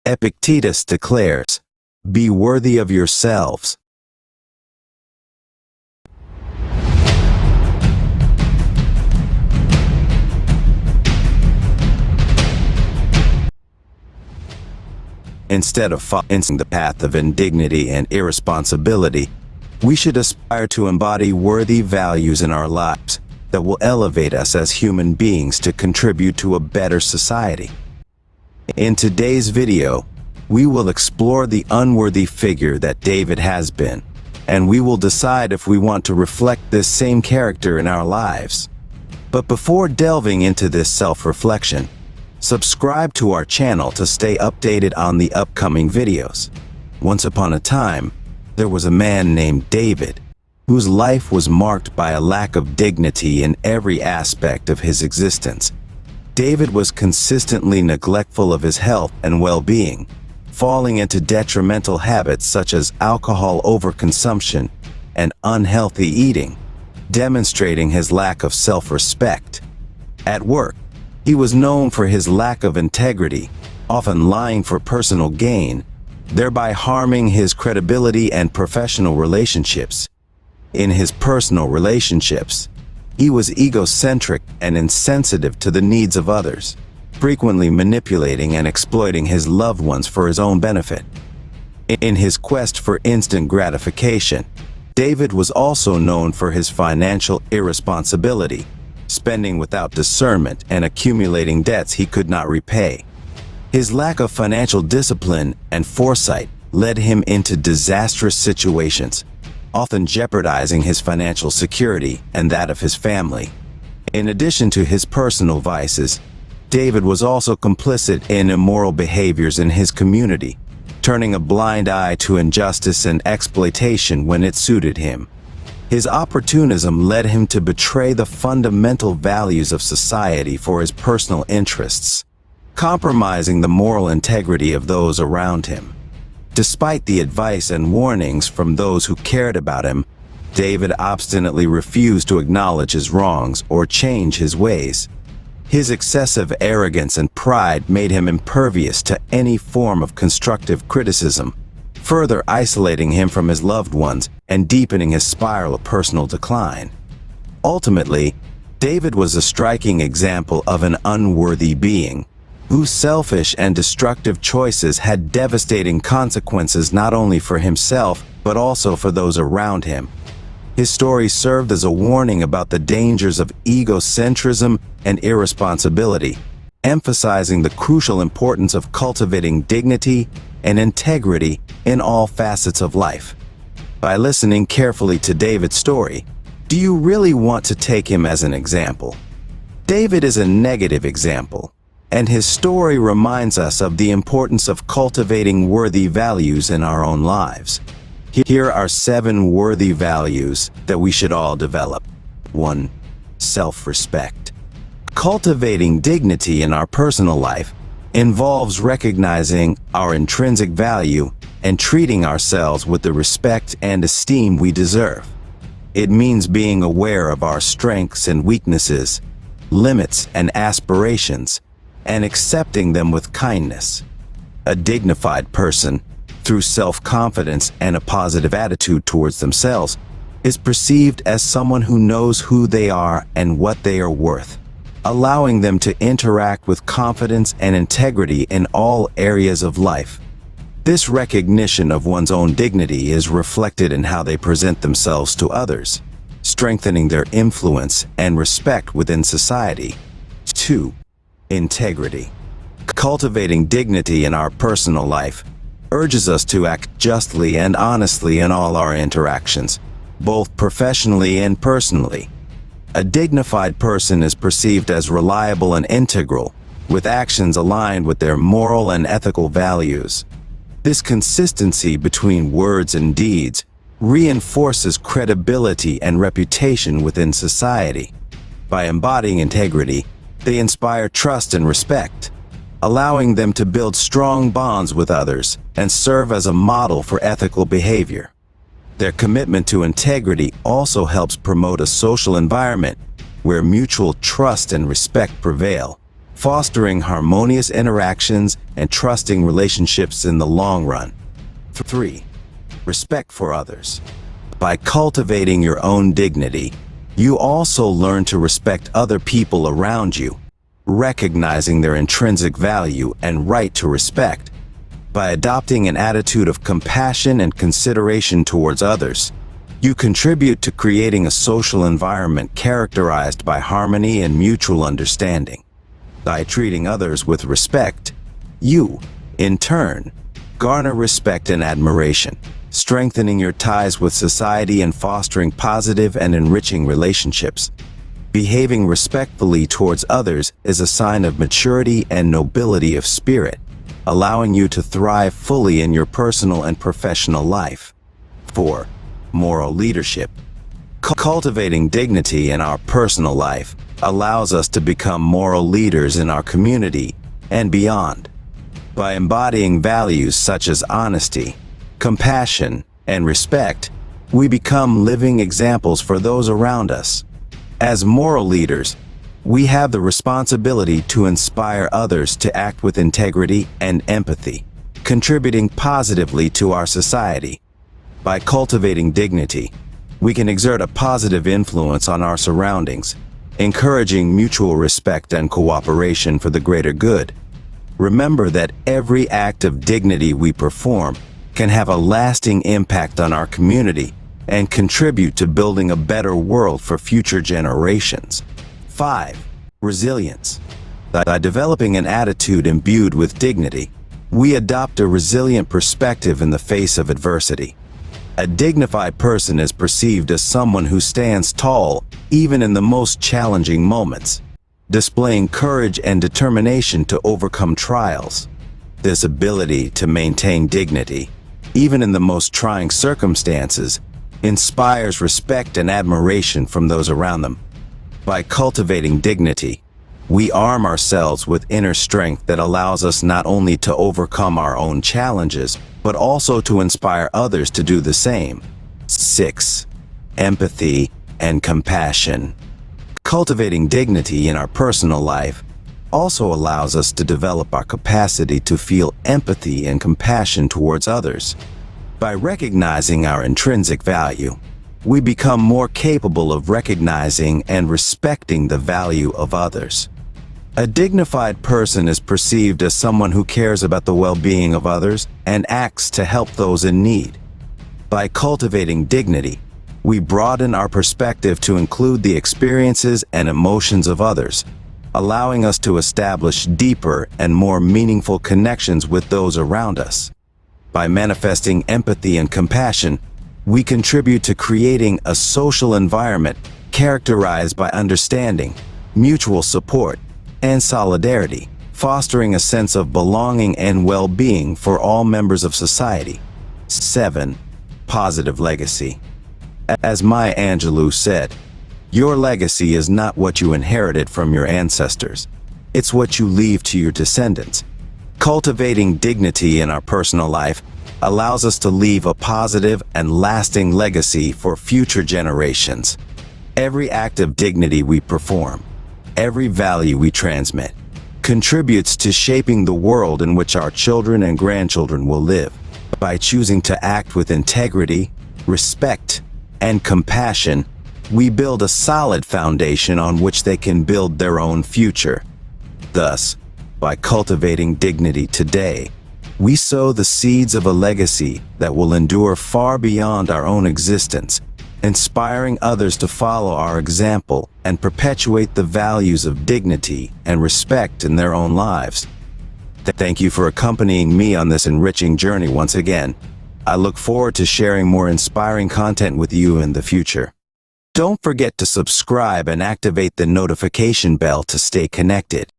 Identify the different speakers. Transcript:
Speaker 1: Epictetus declares, "Be worthy of yourselves." Instead of following the path of indignity and irresponsibility, we should aspire to embody worthy values in our lives that will elevate us as human beings to contribute to a better society. In today's video, we will explore the unworthy figure that David has been, and we will decide if we want to reflect this same character in our lives. But before delving into this self-reflection, subscribe to our channel to stay updated on the upcoming videos. Once upon a time, there was a man named David, whose life was marked by a lack of dignity in every aspect of his existence. David was consistently neglectful of his health and well-being, falling into detrimental habits such as alcohol overconsumption and unhealthy eating, demonstrating his lack of self-respect. At work, he was known for his lack of integrity, often lying for personal gain, thereby harming his credibility and professional relationships. In his personal relationships, he was egocentric and insensitive to the needs of others, frequently manipulating and exploiting his loved ones for his own benefit. In his quest for instant gratification, David was also known for his financial irresponsibility, spending without discernment and accumulating debts he could not repay. His lack of financial discipline and foresight led him into disastrous situations, often jeopardizing his financial security and that of his family. In addition to his personal vices, David was also complicit in immoral behaviors in his community, turning a blind eye to injustice and exploitation when it suited him. His opportunism led him to betray the fundamental values of society for his personal interests, compromising the moral integrity of those around him. Despite the advice and warnings from those who cared about him, David obstinately refused to acknowledge his wrongs or change his ways. His excessive arrogance and pride made him impervious to any form of constructive criticism, further isolating him from his loved ones and deepening his spiral of personal decline. Ultimately, David was a striking example of an unworthy being, whose selfish and destructive choices had devastating consequences not only for himself but also for those around him. His story served as a warning about the dangers of egocentrism and irresponsibility, emphasizing the crucial importance of cultivating dignity and integrity in all facets of life. By listening carefully to David's story, do you really want to take him as an example? David is a negative example, and his story reminds us of the importance of cultivating worthy values in our own lives. Here are 7 worthy values that we should all develop. 1. Self-respect. Cultivating dignity in our personal life involves recognizing our intrinsic value and treating ourselves with the respect and esteem we deserve. It means being aware of our strengths and weaknesses, limits and aspirations, and accepting them with kindness. A dignified person, through self-confidence and a positive attitude towards themselves, is perceived as someone who knows who they are and what they are worth, allowing them to interact with confidence and integrity in all areas of life. This recognition of one's own dignity is reflected in how they present themselves to others, strengthening their influence and respect within society. 2. Integrity. Cultivating dignity in our personal life urges us to act justly and honestly in all our interactions, both professionally and personally. A dignified person is perceived as reliable and integral, with actions aligned with their moral and ethical values. This consistency between words and deeds reinforces credibility and reputation within society. By embodying integrity, they inspire trust and respect, allowing them to build strong bonds with others and serve as a model for ethical behavior. Their commitment to integrity also helps promote a social environment where mutual trust and respect prevail, fostering harmonious interactions and trusting relationships in the long run. 3. Respect for others. By cultivating your own dignity, you also learn to respect other people around you, recognizing their intrinsic value and right to respect. By adopting an attitude of compassion and consideration towards others, you contribute to creating a social environment characterized by harmony and mutual understanding. By treating others with respect, you, in turn, garner respect and admiration, strengthening your ties with society and fostering positive and enriching relationships. Behaving respectfully towards others is a sign of maturity and nobility of spirit, allowing you to thrive fully in your personal and professional life. 4. Moral leadership. Cultivating dignity in our personal life allows us to become moral leaders in our community and beyond. By embodying values such as honesty, compassion, and respect, we become living examples for those around us. As moral leaders, we have the responsibility to inspire others to act with integrity and empathy, contributing positively to our society. By cultivating dignity, we can exert a positive influence on our surroundings, encouraging mutual respect and cooperation for the greater good. Remember that every act of dignity we perform can have a lasting impact on our community and contribute to building a better world for future generations. 5. Resilience. By developing an attitude imbued with dignity, we adopt a resilient perspective in the face of adversity. A dignified person is perceived as someone who stands tall even in the most challenging moments, displaying courage and determination to overcome trials. This ability to maintain dignity, even in the most trying circumstances, inspires respect and admiration from those around them. By cultivating dignity, we arm ourselves with inner strength that allows us not only to overcome our own challenges, but also to inspire others to do the same. 6. Empathy and compassion. Cultivating dignity in our personal life also allows us to develop our capacity to feel empathy and compassion towards others. By recognizing our intrinsic value, we become more capable of recognizing and respecting the value of others. A dignified person is perceived as someone who cares about the well-being of others and acts to help those in need. By cultivating dignity, we broaden our perspective to include the experiences and emotions of others, allowing us to establish deeper and more meaningful connections with those around us. By manifesting empathy and compassion, we contribute to creating a social environment characterized by understanding, mutual support, and solidarity, fostering a sense of belonging and well-being for all members of society. 7. Positive legacy. As Maya Angelou said, your legacy is not what you inherited from your ancestors. It's what you leave to your descendants. Cultivating dignity in our personal life allows us to leave a positive and lasting legacy for future generations. Every act of dignity we perform, every value we transmit, contributes to shaping the world in which our children and grandchildren will live. By choosing to act with integrity, respect, and compassion, we build a solid foundation on which they can build their own future. Thus, by cultivating dignity today, we sow the seeds of a legacy that will endure far beyond our own existence, inspiring others to follow our example and perpetuate the values of dignity and respect in their own lives. Thank you for accompanying me on this enriching journey once again. I look forward to sharing more inspiring content with you in the future. Don't forget to subscribe and activate the notification bell to stay connected.